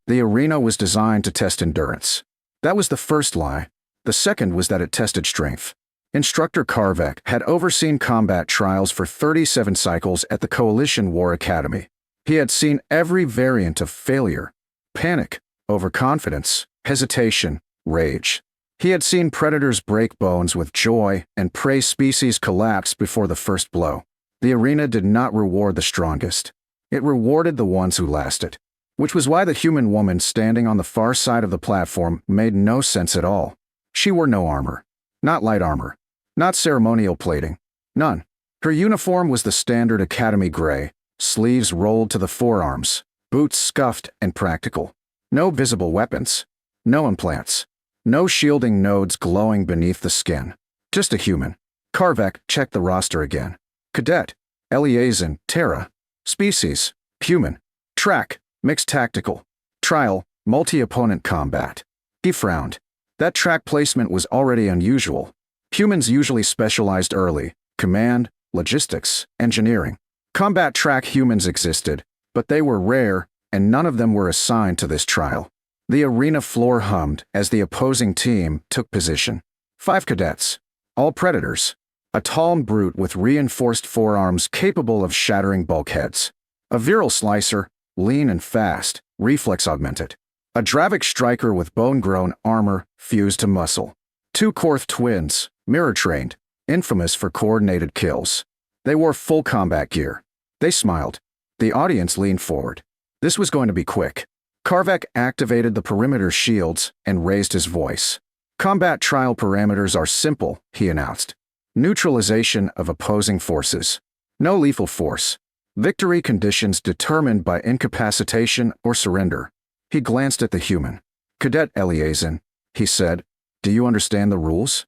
The arena was designed to test endurance. That was the first lie. The second was that it tested strength. Instructor Karvek had overseen combat trials for 37 cycles at the Coalition War Academy. He had seen every variant of failure: panic, overconfidence, hesitation, rage. He had seen predators break bones with joy and prey species collapse before the first blow. The arena did not reward the strongest. It rewarded the ones who lasted. Which was why the human woman standing on the far side of the platform made no sense at all. She wore no armor. Not light armor. Not ceremonial plating. None. Her uniform was the standard academy gray, sleeves rolled to the forearms, boots scuffed and practical. No visible weapons. No implants. No shielding nodes glowing beneath the skin. Just a human. Karvek checked the roster again. Cadet, Eliazin, Terra. Species, human. Track, mixed tactical. Trial, multi-opponent combat. He frowned. That track placement was already unusual. Humans usually specialized early: command, logistics, engineering. Combat track humans existed, but they were rare, and none of them were assigned to this trial. The arena floor hummed as the opposing team took position. 5 cadets. All predators. A tall brute with reinforced forearms capable of shattering bulkheads. A virile slicer, lean and fast, reflex augmented. A Dravik striker with bone-grown armor fused to muscle. 2 Korth twins, mirror-trained, infamous for coordinated kills. They wore full combat gear. They smiled. The audience leaned forward. This was going to be quick. Karvek activated the perimeter shields and raised his voice. Combat trial parameters are simple, he announced. Neutralization of opposing forces. No lethal force. Victory conditions determined by incapacitation or surrender. He glanced at the human. Cadet Eliazin, he said, do you understand the rules?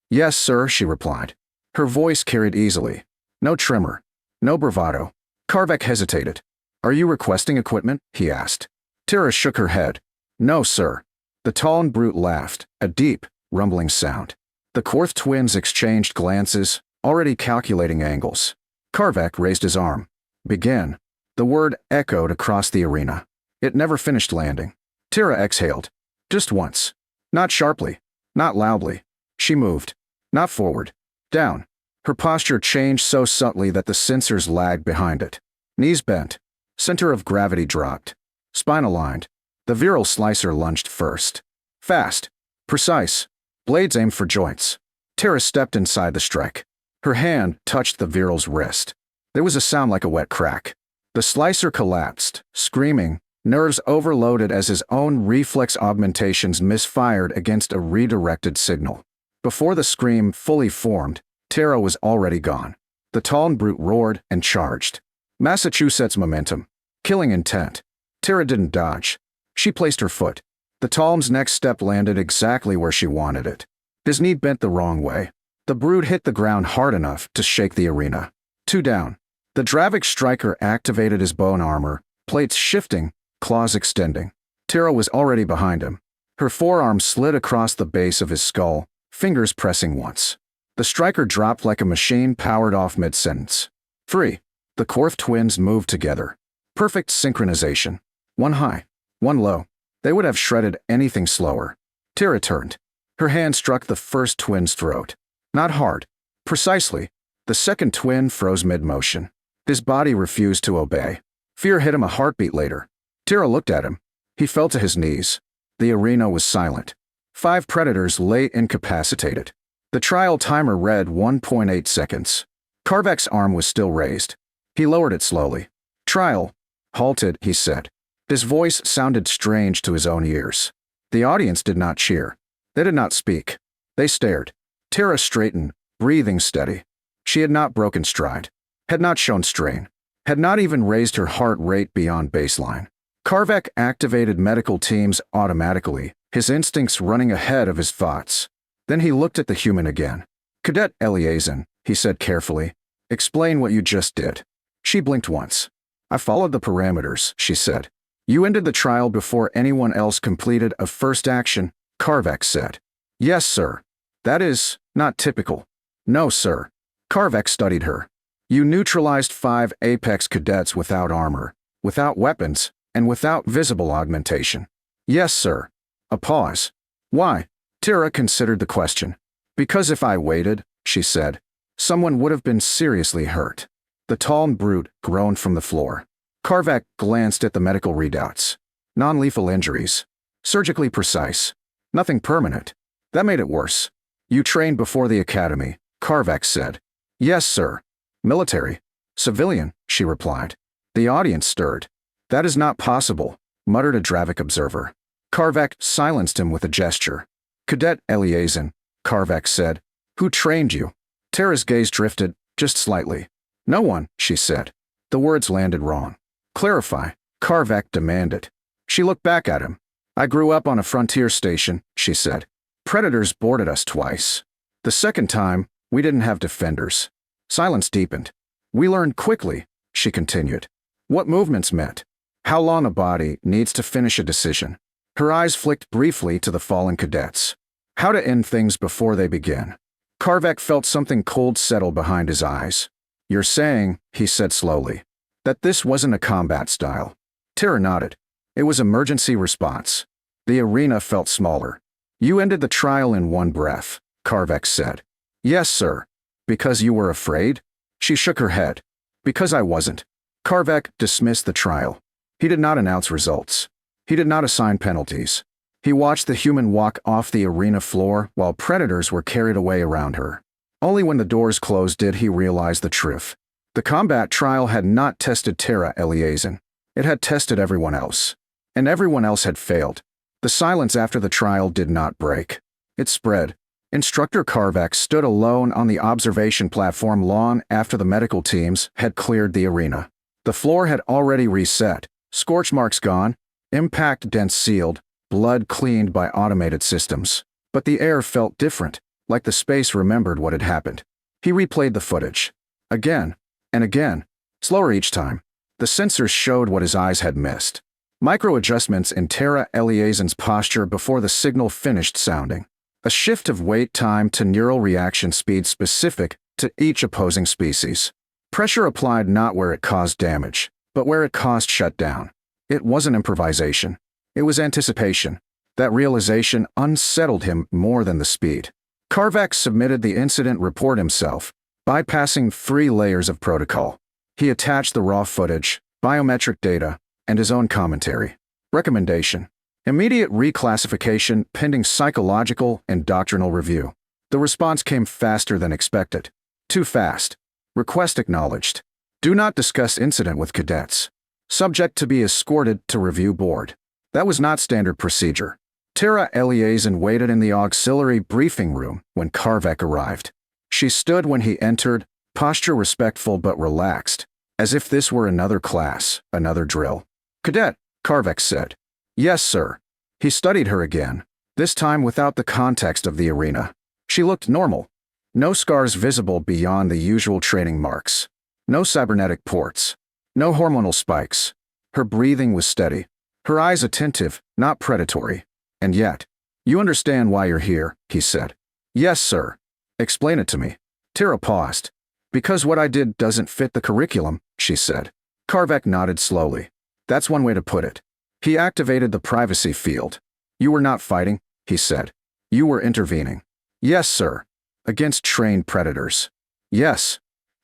Yes, sir, she replied. Her voice carried easily. No tremor. No bravado. Karvek hesitated. Are you requesting equipment? He asked. Terra shook her head. No, sir. The tall brute laughed, a deep, rumbling sound. The Korth twins exchanged glances, already calculating angles. Karvek raised his arm. Begin. The word echoed across the arena. It never finished landing. Terra exhaled. Just once. Not sharply. Not loudly. She moved. Not forward. Down. Her posture changed so subtly that the sensors lagged behind it. Knees bent. Center of gravity dropped. Spine aligned. The virile slicer lunged first. Fast. Precise. Blades aimed for joints. Terra stepped inside the strike. Her hand touched the virile's wrist. There was a sound like a wet crack. The slicer collapsed, screaming, nerves overloaded as his own reflex augmentations misfired against a redirected signal. Before the scream fully formed, Terra was already gone. The tall brute roared and charged. Massachusetts momentum. Killing intent. Terra didn't dodge. She placed her foot. The Talm's next step landed exactly where she wanted it. His knee bent the wrong way. The brute hit the ground hard enough to shake the arena. 2 down. The Dravik striker activated his bone armor, plates shifting, claws extending. Terra was already behind him. Her forearm slid across the base of his skull, fingers pressing once. The striker dropped like a machine powered off mid-sentence. 3. The Korth twins moved together. Perfect synchronization. One high, one low. They would have shredded anything slower. Terra turned. Her hand struck the first twin's throat. Not hard. Precisely. The second twin froze mid-motion. His body refused to obey. Fear hit him a heartbeat later. Terra looked at him. He fell to his knees. The arena was silent. 5 predators lay incapacitated. The trial timer read 1.8 seconds. Karvek's arm was still raised. He lowered it slowly. Trial. Halted, he said. His voice sounded strange to his own ears. The audience did not cheer. They did not speak. They stared. Terra straightened, breathing steady. She had not broken stride. Had not shown strain. Had not even raised her heart rate beyond baseline. Karvek activated medical teams automatically, his instincts running ahead of his thoughts. Then he looked at the human again. Cadet Eliazin, he said carefully. Explain what you just did. She blinked once. I followed the parameters, she said. You ended the trial before anyone else completed a first action, Karvek said. Yes, sir. That is not typical. No, sir. Karvek studied her. You neutralized 5 Apex cadets without armor, without weapons, and without visible augmentation. Yes, sir. A pause. Why? Tara considered the question. Because if I waited, she said, someone would have been seriously hurt. The tall brute groaned from the floor. Karvak glanced at the medical readouts. Non-lethal injuries. Surgically precise. Nothing permanent. That made it worse. You trained before the academy, Karvak said. Yes, sir. Military. Civilian, she replied. The audience stirred. That is not possible, muttered a Dravik observer. Karvak silenced him with a gesture. Cadet Eliazin, Karvak said. Who trained you? Tara's gaze drifted, just slightly. No one, she said. The words landed wrong. Clarify, Karvak demanded. She looked back at him. I grew up on a frontier station, she said. Predators boarded us twice. The second time, we didn't have defenders. Silence deepened. We learned quickly, she continued. What movements meant. How long a body needs to finish a decision. Her eyes flicked briefly to the fallen cadets. How to end things before they begin. Karvak felt something cold settle behind his eyes. You're saying, he said slowly, that this wasn't a combat style. Tara nodded. It was emergency response. The arena felt smaller. You ended the trial in one breath, Karvak said. Yes, sir. Because you were afraid? She shook her head. Because I wasn't. Karvak dismissed the trial. He did not announce results. He did not assign penalties. He watched the human walk off the arena floor while predators were carried away around her. Only when the doors closed did he realize the truth. The combat trial had not tested Tara Eliazin. It had tested everyone else. And everyone else had failed. The silence after the trial did not break. It spread. Instructor Karvak stood alone on the observation platform long after the medical teams had cleared the arena. The floor had already reset, scorch marks gone, impact dents sealed, blood cleaned by automated systems. But the air felt different, like the space remembered what had happened. He replayed the footage. Again, and again, slower each time. The sensors showed what his eyes had missed. Micro-adjustments in Tara Eliazin's posture before the signal finished sounding. A shift of wait time to neural reaction speed specific to each opposing species. Pressure applied not where it caused damage, but where it caused shutdown. It wasn't improvisation. It was anticipation. That realization unsettled him more than the speed. Karvak submitted the incident report himself, bypassing 3 layers of protocol. He attached the raw footage, biometric data, and his own commentary. Recommendation: immediate reclassification pending psychological and doctrinal review. The response came faster than expected. Too fast. Request acknowledged. Do not discuss incident with cadets. Subject to be escorted to review board. That was not standard procedure. Tara Eliazin waited in the auxiliary briefing room when Karvak arrived. She stood when he entered, posture respectful but relaxed, as if this were another class, another drill. Cadet, Karvak said. Yes, sir. He studied her again, this time without the context of the arena. She looked normal. No scars visible beyond the usual training marks. No cybernetic ports. No hormonal spikes. Her breathing was steady. Her eyes attentive, not predatory. And yet, you understand why you're here, he said. Yes, sir. Explain it to me. Tara paused. Because what I did doesn't fit the curriculum, she said. Karvak nodded slowly. That's one way to put it. He activated the privacy field. You were not fighting, he said. You were intervening. Yes, sir. Against trained predators. Yes.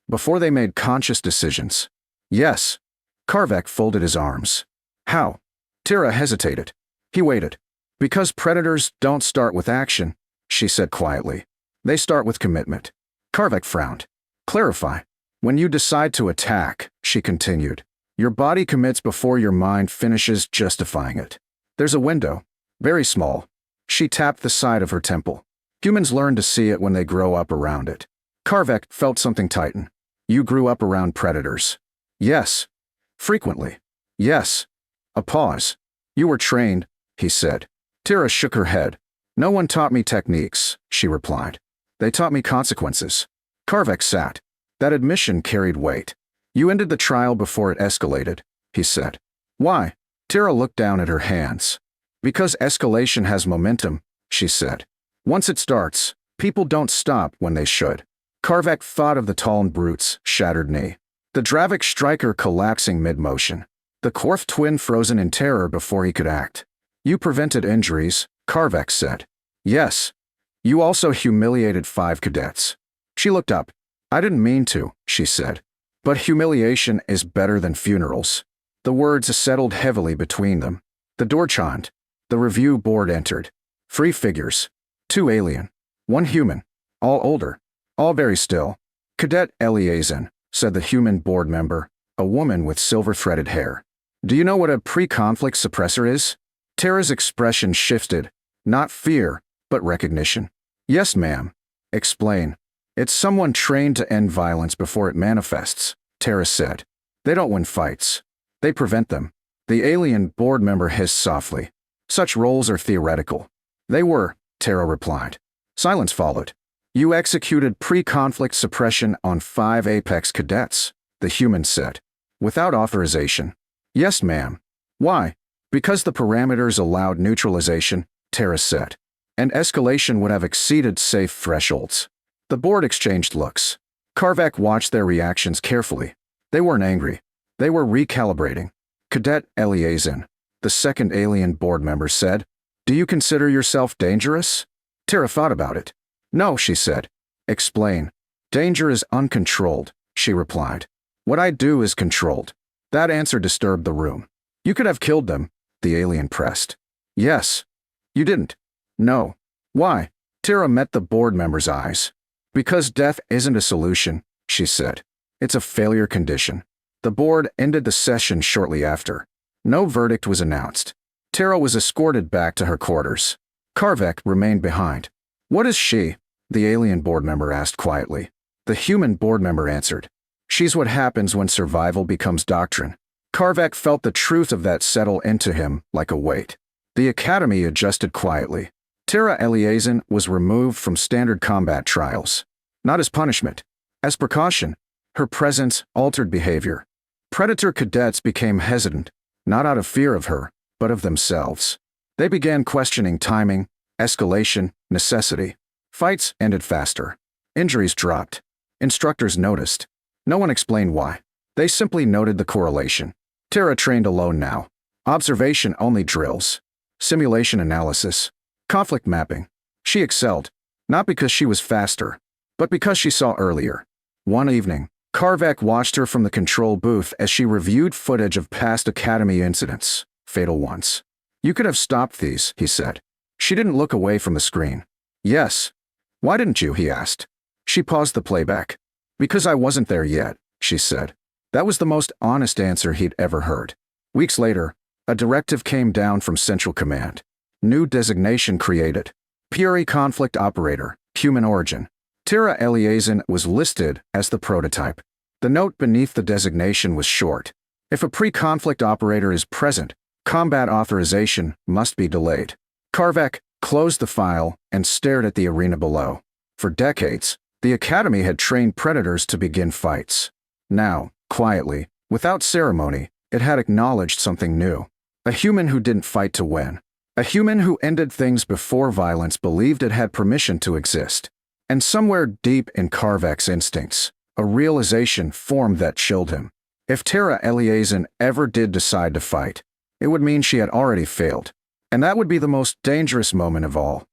Before they made conscious decisions. Yes. Karvak folded his arms. How? Tara hesitated. He waited. Because predators don't start with action, she said quietly. They start with commitment. Karvak frowned. Clarify. When you decide to attack, she continued, your body commits before your mind finishes justifying it. There's a window. Very small. She tapped the side of her temple. Humans learn to see it when they grow up around it. Karvak felt something tighten. You grew up around predators. Yes. Frequently. Yes. A pause. You were trained, he said. Tara shook her head. No one taught me techniques, she replied. They taught me consequences. Karvak sat. That admission carried weight. You ended the trial before it escalated, he said. Why? Tara looked down at her hands. Because escalation has momentum, she said. Once it starts, people don't stop when they should. Karvak thought of the tall brute's shattered knee. The Dravik striker collapsing mid-motion. The Korth twin frozen in terror before he could act. You prevented injuries, Karvek said. Yes. You also humiliated 5 cadets. She looked up. I didn't mean to, she said. But humiliation is better than funerals. The words settled heavily between them. The door chimed. The review board entered. 3 figures. 2 alien. 1 human. All older. All very still. Cadet Eliason, said the human board member, a woman with silver-threaded hair. Do you know what a pre-conflict suppressor is? Tara's expression shifted. Not fear, but recognition. Yes, ma'am. Explain. It's someone trained to end violence before it manifests, Tara said. They don't win fights. They prevent them. The alien board member hissed softly. Such roles are theoretical. They were, Tara replied. Silence followed. You executed pre-conflict suppression on 5 Apex cadets, the human said. Without authorization. Yes, ma'am. Why? Because the parameters allowed neutralization, Tara said. And escalation would have exceeded safe thresholds. The board exchanged looks. Karvek watched their reactions carefully. They weren't angry. They were recalibrating. Cadet Eliason, the second alien board member said, Do you consider yourself dangerous? Tara thought about it. No, she said. Explain. Danger is uncontrolled, she replied. What I do is controlled. That answer disturbed the room. You could have killed them, the alien pressed. Yes. You didn't. No. Why? Tara met the board member's eyes. Because death isn't a solution, she said. It's a failure condition. The board ended the session shortly after. No verdict was announced. Tara was escorted back to her quarters. Karvek remained behind. What is she? The alien board member asked quietly. The human board member answered. She's what happens when survival becomes doctrine. Karvek felt the truth of that settle into him like a weight. The academy adjusted quietly. Tara Eliason was removed from standard combat trials. Not as punishment. As precaution. Her presence altered behavior. Predator cadets became hesitant, not out of fear of her, but of themselves. They began questioning timing, escalation, necessity. Fights ended faster. Injuries dropped. Instructors noticed. No one explained why. They simply noted the correlation. Tara trained alone now. Observation-only drills. Simulation analysis. Conflict mapping. She excelled. Not because she was faster, but because she saw earlier. One evening, Karvek watched her from the control booth as she reviewed footage of past academy incidents, fatal ones. You could have stopped these, he said. She didn't look away from the screen. Yes. Why didn't you, he asked. She paused the playback. Because I wasn't there yet, she said. That was the most honest answer he'd ever heard. Weeks later, a directive came down from Central Command. New designation created. Puri Conflict Operator, Human Origin. Tara Eliason was listed as the prototype. The note beneath the designation was short. If a pre-conflict operator is present, combat authorization must be delayed. Karvek closed the file and stared at the arena below. For decades, the Academy had trained predators to begin fights. Now, quietly, without ceremony, it had acknowledged something new. A human who didn't fight to win. A human who ended things before violence believed it had permission to exist. And somewhere deep in Karvek's instincts, a realization formed that chilled him. If Tara Eliason ever did decide to fight, it would mean she had already failed. And that would be the most dangerous moment of all.